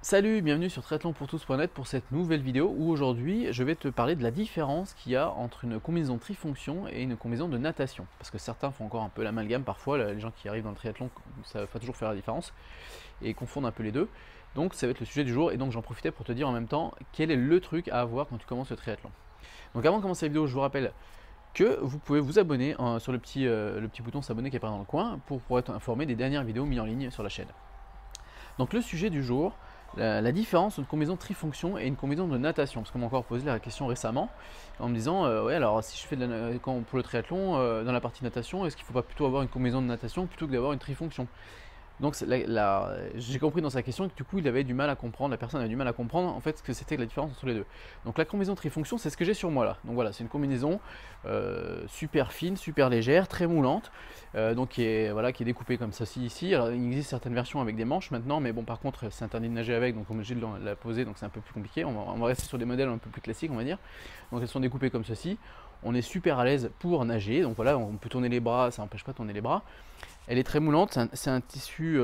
Salut, bienvenue sur triathlonpourtous.net pour cette nouvelle vidéo où aujourd'hui je vais te parler de la différence qu'il y a entre une combinaison trifonction et une combinaison de natation. Parce que certains font encore un peu l'amalgame parfois, les gens qui arrivent dans le triathlon ne savent pas toujours faire la différence et confondent un peu les deux. Donc ça va être le sujet du jour et donc j'en profitais pour te dire en même temps quel est le truc à avoir quand tu commences le triathlon. Donc avant de commencer la vidéo, je vous rappelle que vous pouvez vous abonner sur le petit bouton s'abonner qui apparaît dans le coin pour être informé des dernières vidéos mises en ligne sur la chaîne. Donc le sujet du jour, la différence entre une combinaison trifonction et une combinaison de natation, parce qu'on m'a encore posé la question récemment en me disant ouais, alors si je fais pour le triathlon dans la partie natation, est-ce qu'il ne faut pas plutôt avoir une combinaison de natation plutôt que d'avoir une trifonction? Donc j'ai compris dans sa question que du coup il avait du mal à comprendre, la personne avait du mal à comprendre en fait ce que c'était la différence entre les deux. Donc la combinaison trifonction, c'est ce que j'ai sur moi là. Donc voilà, c'est une combinaison super fine, super légère, très moulante, donc qui est découpée comme ceci ici. Alors il existe certaines versions avec des manches maintenant, mais bon par contre c'est interdit de nager avec, donc on est obligé de la poser, donc c'est un peu plus compliqué. On va rester sur des modèles un peu plus classiques on va dire. Donc elles sont découpées comme ceci. On est super à l'aise pour nager, donc voilà, on peut tourner les bras, ça n'empêche pas de tourner les bras. Elle est très moulante, c'est un tissu,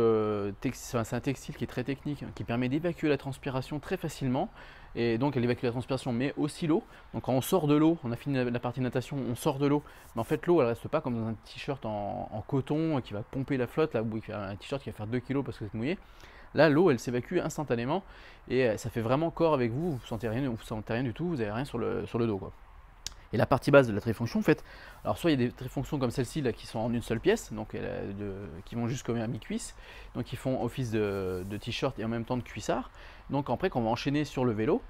c'est un textile qui est très technique, qui permet d'évacuer la transpiration très facilement. Et donc elle évacue la transpiration, mais aussi l'eau. Donc quand on sort de l'eau, on a fini la partie natation, on sort de l'eau. Mais en fait l'eau, elle reste pas comme dans un t-shirt en coton qui va pomper la flotte, là, ou un t-shirt qui va faire 2 kg parce que c'est mouillé. Là, l'eau, elle s'évacue instantanément et ça fait vraiment corps avec vous. Vous ne sentez rien du tout, vous n'avez rien sur le dos, quoi. Et la partie basse de la trifonction, en fait, alors soit il y a des trifonctions comme celle-ci là qui sont en une seule pièce, donc qui vont jusqu'à mi-cuisse, donc qui font office de t-shirt et en même temps de cuissard. Donc après, quand on va enchaîner sur le vélo,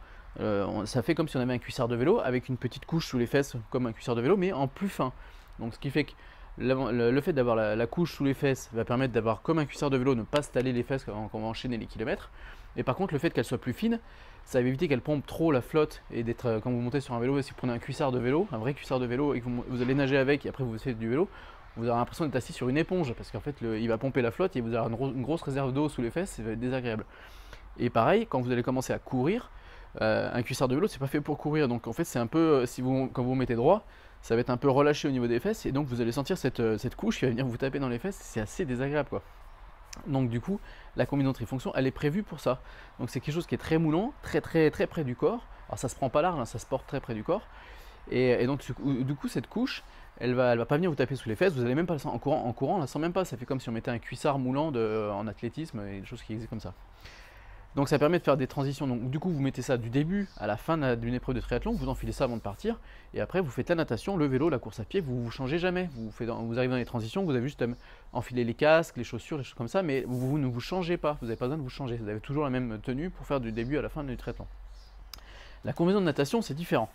ça fait comme si on avait un cuissard de vélo avec une petite couche sous les fesses comme un cuissard de vélo, mais en plus fin. Donc ce qui fait que le fait d'avoir la couche sous les fesses va permettre d'avoir comme un cuissard de vélo, ne pas se taler les fesses quand on va enchaîner les kilomètres. Et par contre, le fait qu'elle soit plus fine, ça va éviter qu'elle pompe trop la flotte et d'être quand vous montez sur un vélo, si vous prenez un cuissard de vélo, un vrai cuissard de vélo et que vous allez nager avec et après vous faites du vélo, vous aurez l'impression d'être assis sur une éponge parce qu'en fait il va pomper la flotte et vous aurez une grosse réserve d'eau sous les fesses, ça va être désagréable. Et pareil, quand vous allez commencer à courir, un cuissard de vélo c'est pas fait pour courir, donc en fait c'est un peu, quand vous vous mettez droit, ça va être un peu relâché au niveau des fesses et donc vous allez sentir cette couche qui va venir vous taper dans les fesses, c'est assez désagréable quoi. Donc du coup, la combinaison trifonction, elle est prévue pour ça. Donc c'est quelque chose qui est très moulant, très près du corps. Alors ça se prend pas large, hein, ça se porte très près du corps. Et donc du coup, cette couche, elle va pas venir vous taper sous les fesses. Vous allez même pas la sentir en courant, on la sent même pas. Ça fait comme si on mettait un cuissard moulant en athlétisme et des choses qui existent comme ça. Donc ça permet de faire des transitions. Donc du coup, vous mettez ça du début à la fin d'une épreuve de triathlon, vous enfilez ça avant de partir, et après vous faites la natation, le vélo, la course à pied, vous ne changez jamais. Vous arrivez dans les transitions, vous avez juste à enfiler les casques, les chaussures, les choses comme ça, mais vous ne vous changez pas, vous n'avez pas besoin de vous changer. Vous avez toujours la même tenue pour faire du début à la fin du triathlon. La combinaison de natation, c'est différent.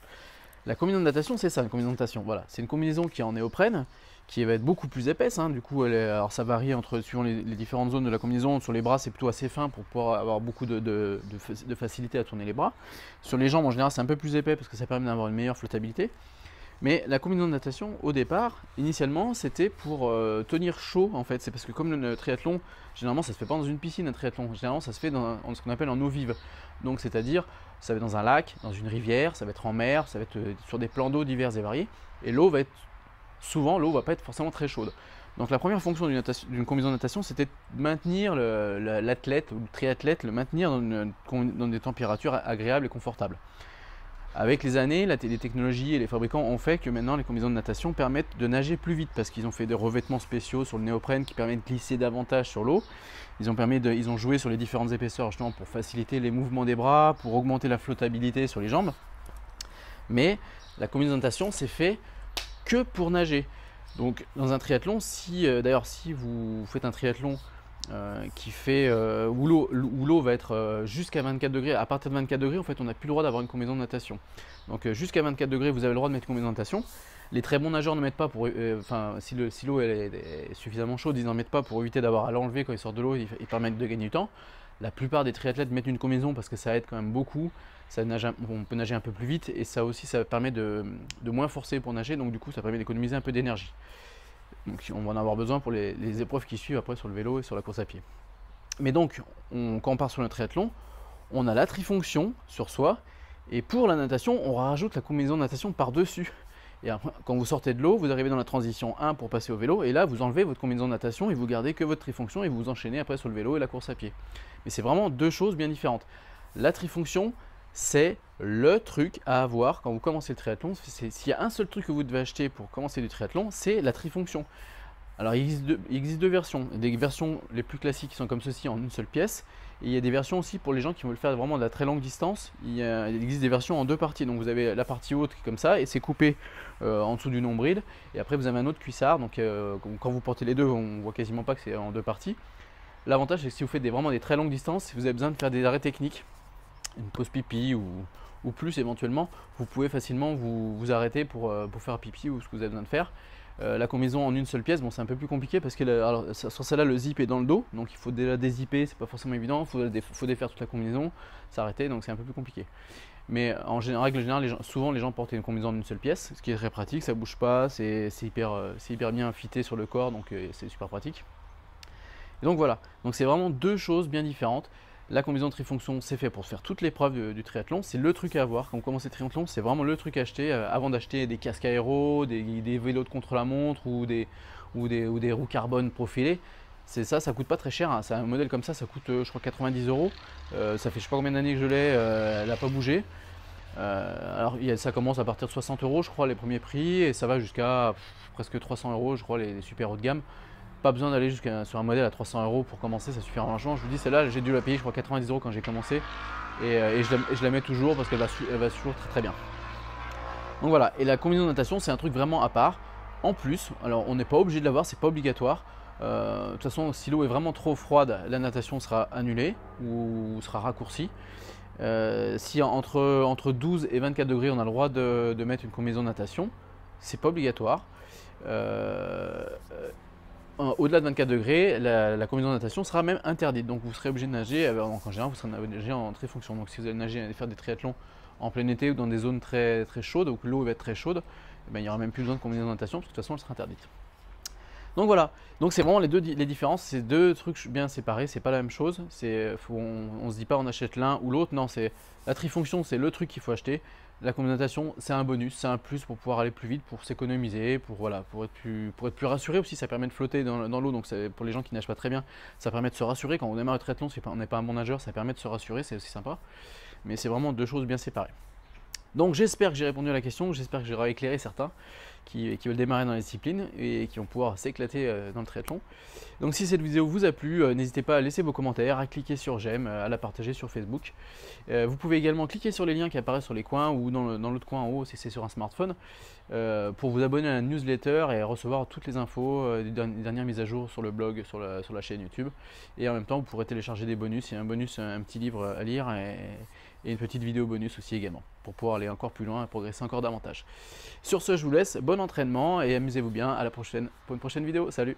La combinaison de natation, c'est ça, une combinaison de natation. Voilà, c'est une combinaison qui est en néoprène, qui va être beaucoup plus épaisse. Hein. Du coup, alors ça varie suivant les différentes zones de la combinaison. Sur les bras, c'est plutôt assez fin pour pouvoir avoir beaucoup de facilité à tourner les bras. Sur les jambes, en général, c'est un peu plus épais parce que ça permet d'avoir une meilleure flottabilité. Mais la combinaison de natation, au départ, initialement, c'était pour tenir chaud, en fait. C'est parce que comme le triathlon, généralement, ça se fait pas dans une piscine, un triathlon. Généralement, ça se fait dans ce qu'on appelle en eau vive. Donc, c'est-à-dire, ça va être dans un lac, dans une rivière, ça va être en mer, ça va être sur des plans d'eau divers et variés. Et l'eau va être, souvent, l'eau va pas être forcément très chaude. Donc, la première fonction d'une combinaison de natation, c'était de maintenir l'athlète ou le triathlète, le maintenir dans des températures agréables et confortables. Avec les années, les technologies et les fabricants ont fait que maintenant les combinaisons de natation permettent de nager plus vite parce qu'ils ont fait des revêtements spéciaux sur le néoprène qui permettent de glisser davantage sur l'eau. Ils ont joué sur les différentes épaisseurs justement pour faciliter les mouvements des bras, pour augmenter la flottabilité sur les jambes. Mais la combinaison de natation c'est fait que pour nager. Donc dans un triathlon, d'ailleurs si vous faites un triathlon où l'eau va être jusqu'à 24 degrés. À partir de 24 degrés, en fait, on n'a plus le droit d'avoir une combinaison de natation. Donc jusqu'à 24 degrés, vous avez le droit de mettre une combinaison de natation. Les très bons nageurs ne mettent pas si l'eau est suffisamment chaude, ils n'en mettent pas pour éviter d'avoir à l'enlever quand ils sortent de l'eau, ils permettent de gagner du temps. La plupart des triathlètes mettent une combinaison parce que ça aide quand même beaucoup. On peut nager un peu plus vite et ça aussi, ça permet de moins forcer pour nager. Donc du coup, ça permet d'économiser un peu d'énergie. Donc on va en avoir besoin pour les épreuves qui suivent après sur le vélo et sur la course à pied. Mais donc, quand on part sur le triathlon, on a la trifonction sur soi, et pour la natation, on rajoute la combinaison de natation par-dessus. Et après, quand vous sortez de l'eau, vous arrivez dans la transition 1 pour passer au vélo, et là vous enlevez votre combinaison de natation et vous gardez que votre trifonction et vous enchaînez après sur le vélo et la course à pied. Mais c'est vraiment deux choses bien différentes. La trifonction, c'est le truc à avoir quand vous commencez le triathlon. S'il y a un seul truc que vous devez acheter pour commencer du triathlon, c'est la trifonction. Alors il existe deux versions. Des versions les plus classiques qui sont comme ceci en une seule pièce. Et il y a des versions aussi pour les gens qui veulent faire vraiment de la très longue distance. Il existe des versions en deux parties. Donc vous avez la partie haute qui est comme ça et c'est coupé en dessous du nombril. Et après vous avez un autre cuissard. Donc quand vous portez les deux, on voit quasiment pas que c'est en deux parties. L'avantage c'est que si vous faites vraiment des très longues distances, si vous avez besoin de faire des arrêts techniques, une pause pipi ou plus éventuellement, vous pouvez facilement vous arrêter pour faire pipi ou ce que vous avez besoin de faire. La combinaison en une seule pièce, bon, c'est un peu plus compliqué parce que sur celle-là, le zip est dans le dos, donc il faut déjà dézipper, c'est pas forcément évident, il faut défaire toute la combinaison, s'arrêter, donc c'est un peu plus compliqué. Mais en règle générale, souvent les gens portent une combinaison en une seule pièce, ce qui est très pratique, ça bouge pas, c'est hyper bien fité sur le corps, donc c'est super pratique. Et donc voilà, donc c'est vraiment deux choses bien différentes. La combinaison trifonction, c'est fait pour faire toutes les épreuves du triathlon. C'est le truc à avoir. Quand vous commencez le triathlon, c'est vraiment le truc à acheter avant d'acheter des casques aéro, des vélos de contre-la-montre ou des roues carbone profilées. C'est ça, ça coûte pas très cher. Hein. C'est un modèle comme ça coûte je crois 90 €. Ça fait je sais pas combien d'années que je l'ai, elle n'a pas bougé. Alors ça commence à partir de 60 € je crois les premiers prix et ça va jusqu'à presque 300 € je crois les super haut de gamme. Pas besoin d'aller sur un modèle à 300 € pour commencer, ça suffit largement. Je vous dis, celle-là, j'ai dû la payer, je crois 90 € quand j'ai commencé. Et je la mets toujours parce qu'elle va toujours très très bien. Donc voilà, et la combinaison de natation, c'est un truc vraiment à part. En plus, alors on n'est pas obligé de l'avoir, c'est pas obligatoire. De toute façon, si l'eau est vraiment trop froide, la natation sera annulée ou sera raccourcie. Si entre 12 et 24 degrés, on a le droit de mettre une combinaison de natation, c'est pas obligatoire. Au-delà de 24 degrés, la combinaison de natation sera même interdite. Donc vous serez obligé de nager, donc en général vous serez nager en trifonction. Donc si vous allez nager et faire des triathlons en plein été ou dans des zones très, très chaudes, où l'eau va être très chaude, il n'y aura même plus besoin de combinaison de natation parce que de toute façon elle sera interdite. Donc voilà, donc c'est vraiment les différences, c'est deux trucs bien séparés, c'est pas la même chose. On se dit pas on achète l'un ou l'autre, non, c'est la trifonction, c'est le truc qu'il faut acheter. La combinaison de natation, c'est un bonus, c'est un plus pour pouvoir aller plus vite, pour s'économiser, pour être plus rassuré aussi. Ça permet de flotter dans l'eau, donc pour les gens qui nagent pas très bien, ça permet de se rassurer. Quand on démarre le triathlon, si on n'est pas un bon nageur, ça permet de se rassurer, c'est aussi sympa. Mais c'est vraiment deux choses bien séparées. Donc j'espère que j'ai répondu à la question, j'espère que j'aurai éclairé certains qui veulent démarrer dans la discipline et qui vont pouvoir s'éclater dans le triathlon. Donc si cette vidéo vous a plu, n'hésitez pas à laisser vos commentaires, à cliquer sur j'aime, à la partager sur Facebook. Vous pouvez également cliquer sur les liens qui apparaissent sur les coins ou dans l'autre coin en haut si c'est sur un smartphone pour vous abonner à la newsletter et recevoir toutes les infos des dernières mises à jour sur le blog, sur la chaîne YouTube. Et en même temps vous pourrez télécharger des bonus, il y a un bonus, un petit livre à lire et une petite vidéo bonus aussi également pour pouvoir aller encore plus loin et progresser encore davantage. Sur ce, je vous laisse, bon entraînement et amusez-vous bien, à la prochaine pour une prochaine vidéo, salut!